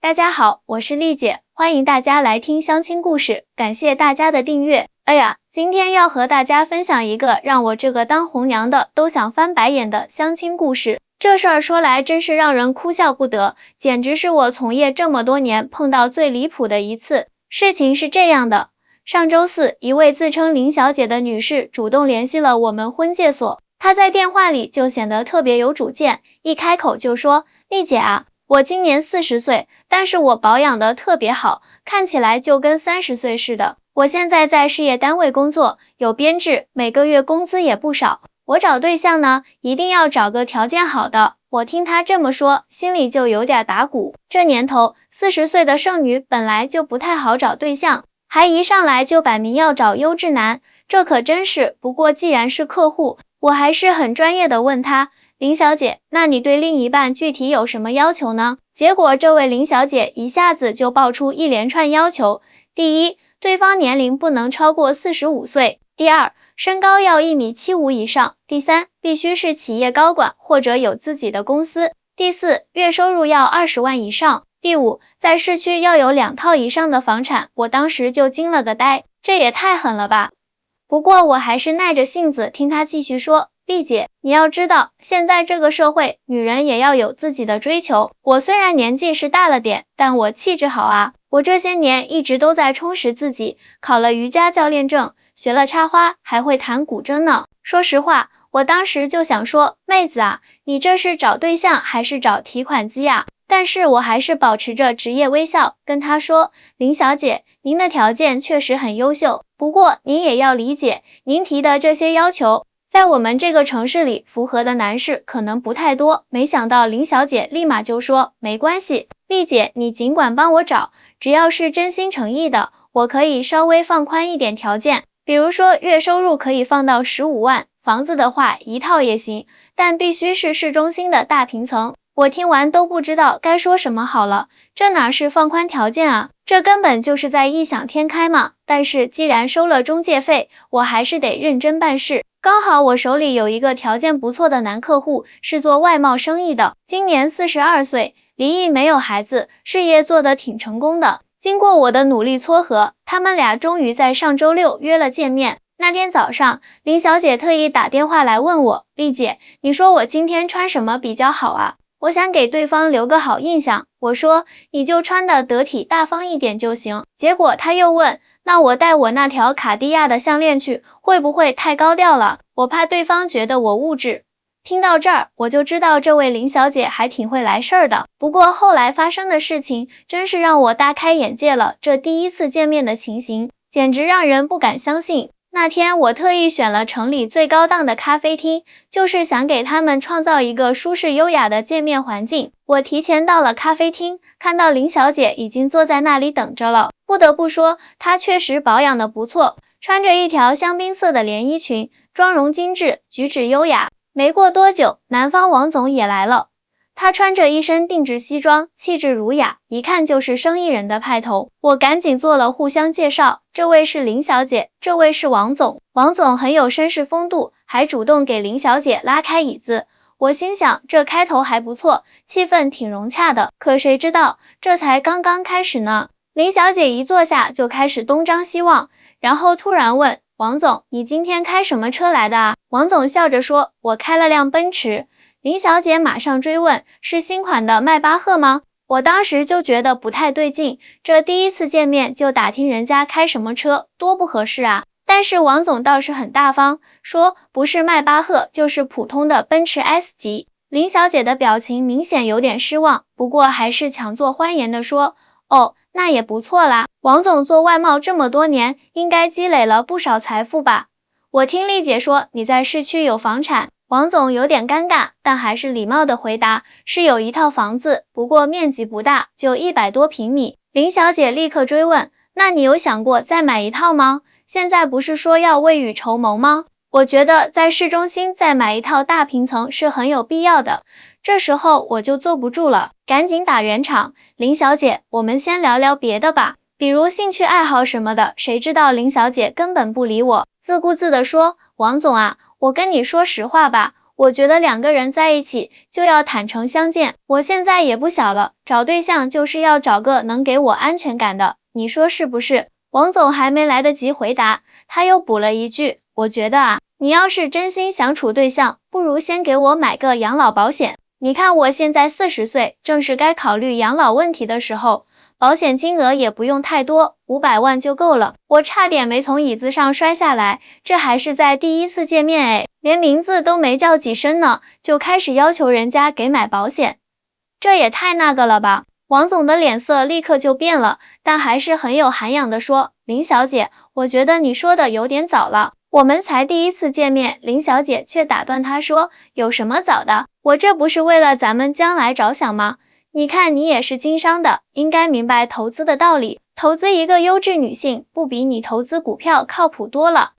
大家好，我是丽姐，欢迎大家来听相亲故事，感谢大家的订阅。哎呀，今天要和大家分享一个让我这个当红娘的都想翻白眼的相亲故事。这事儿说来真是让人哭笑不得，简直是我从业这么多年碰到最离谱的一次。事情是这样的，上周四，一位自称林小姐的女士主动联系了我们婚介所，她在电话里就显得特别有主见，一开口就说：“丽姐啊，我今年40岁，但是我保养得特别好，看起来就跟30岁似的。我现在在事业单位工作，有编制，每个月工资也不少。我找对象呢，一定要找个条件好的。”我听她这么说，心里就有点打鼓。这年头，40岁的剩女本来就不太好找对象，还一上来就摆明要找优质男，这可真是。不过既然是客户，我还是很专业的问她：“林小姐，那你对另一半具体有什么要求呢？”结果这位林小姐一下子就爆出一连串要求。第一，对方年龄不能超过45岁。第二，身高要1.75米以上。第三，必须是企业高管或者有自己的公司。第四，月收入要20万以上。第五，在市区要有2套以上的房产。我当时就惊了个呆，这也太狠了吧。不过我还是耐着性子听她继续说：“丽姐，你要知道，现在这个社会，女人也要有自己的追求。我虽然年纪是大了点，但我气质好啊。我这些年一直都在充实自己，考了瑜伽教练证，学了插花，还会弹古筝呢。说实话，我当时就想说，妹子啊，你这是找对象还是找提款机啊？但是我还是保持着职业微笑，跟她说：林小姐，您的条件确实很优秀，不过您也要理解，您提的这些要求，在我们这个城市里符合的男士可能不太多。没想到林小姐立马就说：没关系，丽姐你尽管帮我找，只要是真心诚意的，我可以稍微放宽一点条件，比如说月收入可以放到15万，房子的话1套也行，但必须是市中心的大平层。我听完都不知道该说什么好了，这哪是放宽条件啊，这根本就是在异想天开嘛。但是既然收了中介费，我还是得认真办事。刚好我手里有一个条件不错的男客户，是做外贸生意的，今年42岁，离异没有孩子，事业做得挺成功的。经过我的努力撮合，他们俩终于在上周六约了见面。那天早上，林小姐特意打电话来问我：丽姐，你说我今天穿什么比较好啊？我想给对方留个好印象，我说你就穿得得体大方一点就行。结果她又问，那我带我那条卡地亚的项链去，会不会太高调了？我怕对方觉得我物质。听到这儿，我就知道这位林小姐还挺会来事儿的。不过后来发生的事情真是让我大开眼界了，这第一次见面的情形简直让人不敢相信。那天我特意选了城里最高档的咖啡厅，就是想给他们创造一个舒适优雅的见面环境。我提前到了咖啡厅，看到林小姐已经坐在那里等着了。不得不说，她确实保养得不错，穿着一条香槟色的连衣裙，妆容精致，举止优雅。没过多久，男方王总也来了。他穿着一身定制西装，气质儒雅，一看就是生意人的派头。我赶紧做了互相介绍，这位是林小姐，这位是王总。王总很有绅士风度，还主动给林小姐拉开椅子。我心想，这开头还不错，气氛挺融洽的。可谁知道，这才刚刚开始呢。林小姐一坐下就开始东张西望，然后突然问：王总，你今天开什么车来的啊？王总笑着说：我开了辆奔驰。林小姐马上追问：是新款的迈巴赫吗？我当时就觉得不太对劲，这第一次见面就打听人家开什么车，多不合适啊。但是王总倒是很大方，说不是迈巴赫就是普通的奔驰 S 级。林小姐的表情明显有点失望，不过还是强作欢颜地说：哦，那也不错啦，王总做外贸这么多年，应该积累了不少财富吧。我听丽姐说你在市区有房产。王总有点尴尬，但还是礼貌地回答：是有一套房子，不过面积不大，就100多平米。林小姐立刻追问：那你有想过再买一套吗？现在不是说要未雨绸缪吗？我觉得在市中心再买一套大平层是很有必要的。这时候我就坐不住了，赶紧打圆场：林小姐，我们先聊聊别的吧，比如兴趣爱好什么的。谁知道林小姐根本不理我，自顾自地说：王总啊，我跟你说实话吧，我觉得两个人在一起就要坦诚相见，我现在也不小了，找对象就是要找个能给我安全感的，你说是不是？王总还没来得及回答，他又补了一句，我觉得啊，你要是真心想处对象，不如先给我买个养老保险。你看我现在40岁，正是该考虑养老问题的时候，保险金额也不用太多，500万就够了。我差点没从椅子上摔下来，这还是在第一次见面哎，连名字都没叫几声呢，就开始要求人家给买保险，这也太那个了吧。王总的脸色立刻就变了，但还是很有涵养地说，林小姐，我觉得你说的有点早了，我们才第一次见面。林小姐却打断他说，有什么早的，我这不是为了咱们将来着想吗？你看你也是经商的，应该明白投资的道理，投资一个优质女性不比你投资股票靠谱多了。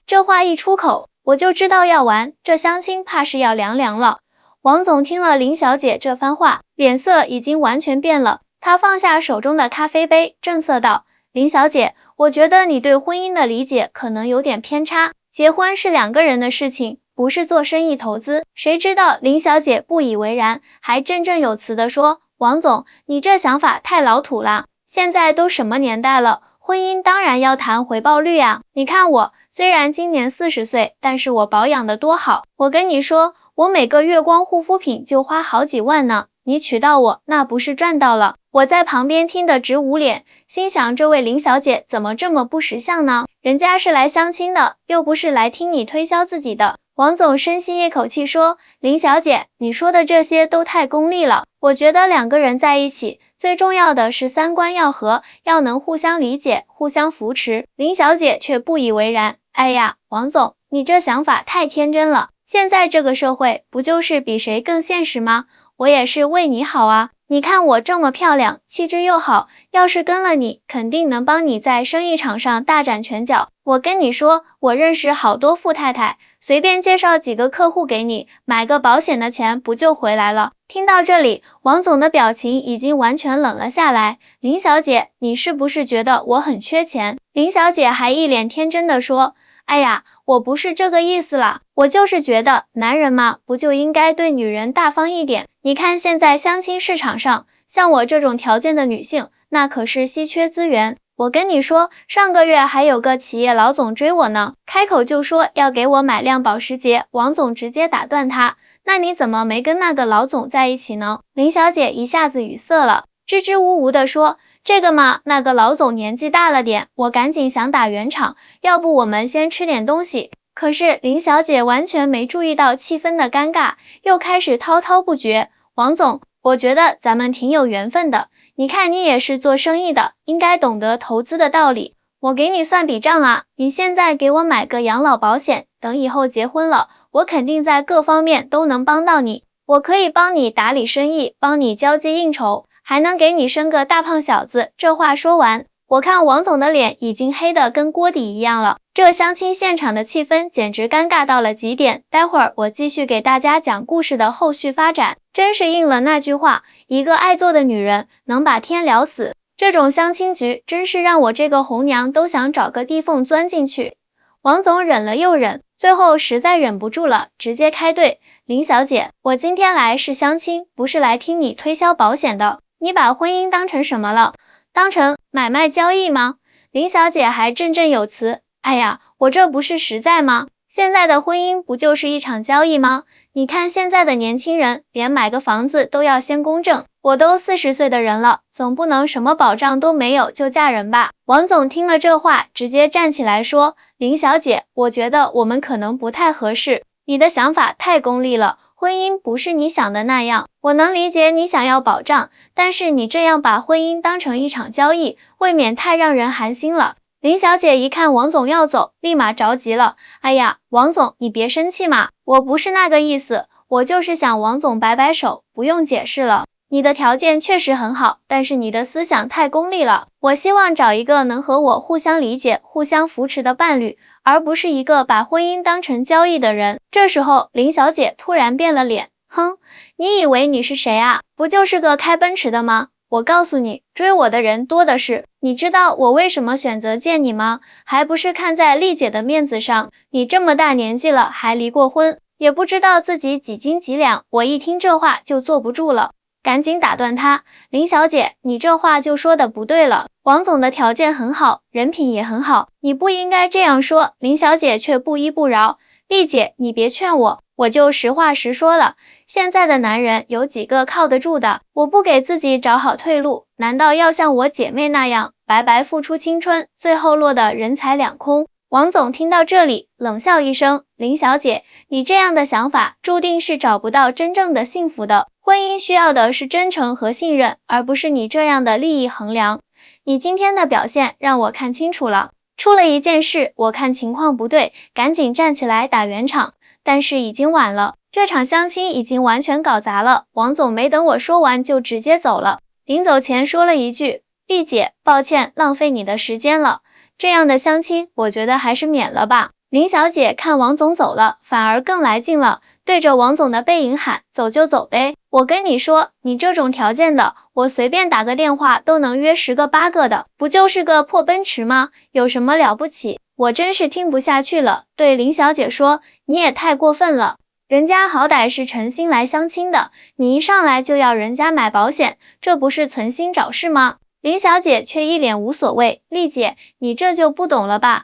这话一出口，我就知道要完，这相亲怕是要凉凉了。王总听了林小姐这番话，脸色已经完全变了，他放下手中的咖啡杯，正色道，林小姐，我觉得你对婚姻的理解可能有点偏差，结婚是两个人的事情，不是做生意投资。谁知道林小姐不以为然，还振振有词地说，王总，你这想法太老土了，现在都什么年代了，婚姻当然要谈回报率啊。你看我，虽然今年40岁，但是我保养得多好，我跟你说，我每个月光护肤品就花好几万呢，你娶到我，那不是赚到了。我在旁边听得直捂脸，心想这位林小姐怎么这么不识相呢？人家是来相亲的，又不是来听你推销自己的。王总深吸一口气说，林小姐，你说的这些都太功利了，我觉得两个人在一起，最重要的是三观要合，要能互相理解，互相扶持。林小姐却不以为然，哎呀，王总，你这想法太天真了，现在这个社会不就是比谁更现实吗？我也是为你好啊，你看我这么漂亮，气质又好，要是跟了你，肯定能帮你在生意场上大展拳脚。我跟你说，我认识好多富太太，随便介绍几个客户给你，买个保险的钱不就回来了？听到这里，王总的表情已经完全冷了下来。林小姐，你是不是觉得我很缺钱？林小姐还一脸天真地说，哎呀，我不是这个意思啦，我就是觉得男人嘛，不就应该对女人大方一点？你看现在相亲市场上，像我这种条件的女性，那可是稀缺资源。我跟你说，上个月还有个企业老总追我呢，开口就说要给我买辆保时捷，王总直接打断他，那你怎么没跟那个老总在一起呢？林小姐一下子语塞了，支支吾吾地说，这个嘛，那个老总年纪大了点，我赶紧想打圆场，要不我们先吃点东西。可是林小姐完全没注意到气氛的尴尬，又开始滔滔不绝，王总，我觉得咱们挺有缘分的，你看你也是做生意的，应该懂得投资的道理，我给你算笔账啊，你现在给我买个养老保险，等以后结婚了，我肯定在各方面都能帮到你，我可以帮你打理生意，帮你交际应酬，还能给你生个大胖小子。这话说完，我看王总的脸已经黑得跟锅底一样了，这相亲现场的气氛简直尴尬到了极点。待会儿我继续给大家讲故事的后续发展，真是应了那句话，一个爱做的女人能把天聊死。这种相亲局真是让我这个红娘都想找个地缝钻进去。王总忍了又忍，最后实在忍不住了，直接开队，林小姐，我今天来是相亲，不是来听你推销保险的，你把婚姻当成什么了？当成买卖交易吗？林小姐还振振有词，哎呀，我这不是实在吗？现在的婚姻不就是一场交易吗？你看现在的年轻人，连买个房子都要先公证，我都40岁的人了，总不能什么保障都没有就嫁人吧？王总听了这话，直接站起来说，林小姐，我觉得我们可能不太合适，你的想法太功利了，婚姻不是你想的那样，我能理解你想要保障，但是你这样把婚姻当成一场交易，未免太让人寒心了。林小姐一看王总要走，立马着急了，哎呀，王总你别生气嘛，我不是那个意思，我就是想王总摆摆手，不用解释了，你的条件确实很好，但是你的思想太功利了，我希望找一个能和我互相理解、互相扶持的伴侣，而不是一个把婚姻当成交易的人。这时候林小姐突然变了脸，哼，你以为你是谁啊？不就是个开奔驰的吗？我告诉你，追我的人多的是，你知道我为什么选择见你吗？还不是看在丽姐的面子上，你这么大年纪了还离过婚，也不知道自己几斤几两。我一听这话就坐不住了，赶紧打断他，林小姐，你这话就说的不对了。王总的条件很好，人品也很好，你不应该这样说。林小姐却不依不饶，丽姐，你别劝我，我就实话实说了。现在的男人有几个靠得住的？我不给自己找好退路，难道要像我姐妹那样白白付出青春，最后落得人财两空？王总听到这里，冷笑一声，林小姐，你这样的想法注定是找不到真正的幸福的。婚姻需要的是真诚和信任，而不是你这样的利益衡量。你今天的表现让我看清楚了，出了一件事，我看情况不对，赶紧站起来打圆场，但是已经晚了。这场相亲已经完全搞砸了，王总没等我说完就直接走了。临走前说了一句，丽姐，抱歉浪费你的时间了，这样的相亲我觉得还是免了吧。林小姐看王总走了，反而更来劲了，对着王总的背影喊，走就走呗。我跟你说，你这种条件的，我随便打个电话都能约10个8个的，不就是个破奔驰吗？有什么了不起？我真是听不下去了，对林小姐说，你也太过分了。人家好歹是诚心来相亲的，你一上来就要人家买保险，这不是存心找事吗？林小姐却一脸无所谓，丽姐，你这就不懂了吧？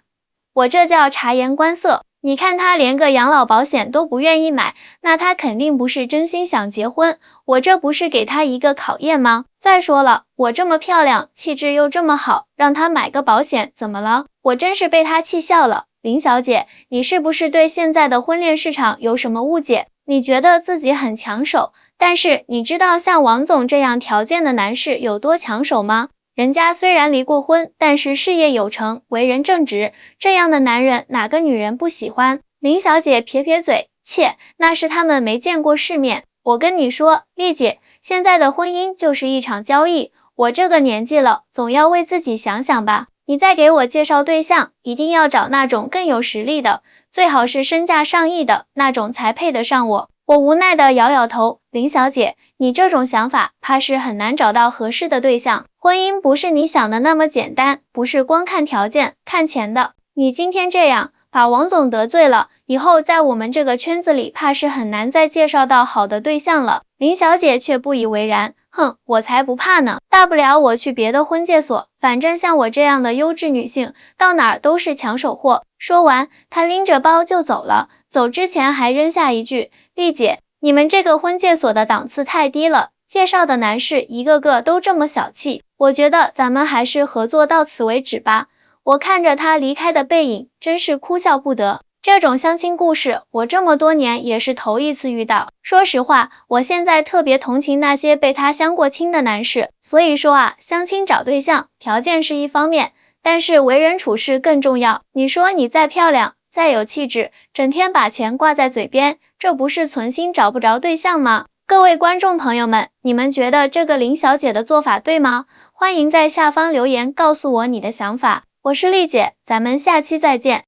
我这叫察言观色。你看他连个养老保险都不愿意买，那他肯定不是真心想结婚，我这不是给他一个考验吗？再说了，我这么漂亮，气质又这么好，让他买个保险怎么了？我真是被他气笑了。林小姐，你是不是对现在的婚恋市场有什么误解？你觉得自己很抢手，但是你知道像王总这样条件的男士有多抢手吗？人家虽然离过婚，但是事业有成，为人正直，这样的男人哪个女人不喜欢？林小姐撇撇嘴，切，那是他们没见过世面。我跟你说，丽姐，现在的婚姻就是一场交易，我这个年纪了，总要为自己想想吧。你再给我介绍对象，一定要找那种更有实力的，最好是身价上亿的那种才配得上我。我无奈地摇摇头，林小姐，你这种想法怕是很难找到合适的对象。婚姻不是你想的那么简单，不是光看条件、看钱的。你今天这样把王总得罪了，以后在我们这个圈子里怕是很难再介绍到好的对象了。林小姐却不以为然，哼，我才不怕呢，大不了我去别的婚介所，反正像我这样的优质女性，到哪儿都是抢手货。说完，她拎着包就走了，走之前还扔下一句，丽姐，你们这个婚介所的档次太低了，介绍的男士一个个都这么小气，我觉得咱们还是合作到此为止吧。我看着他离开的背影，真是哭笑不得。这种相亲故事，我这么多年也是头一次遇到。说实话，我现在特别同情那些被他相过亲的男士。所以说啊，相亲找对象，条件是一方面，但是为人处事更重要。你说你再漂亮，再有气质，整天把钱挂在嘴边，这不是存心找不着对象吗？各位观众朋友们，你们觉得这个林小姐的做法对吗？欢迎在下方留言告诉我你的想法。我是丽姐，咱们下期再见。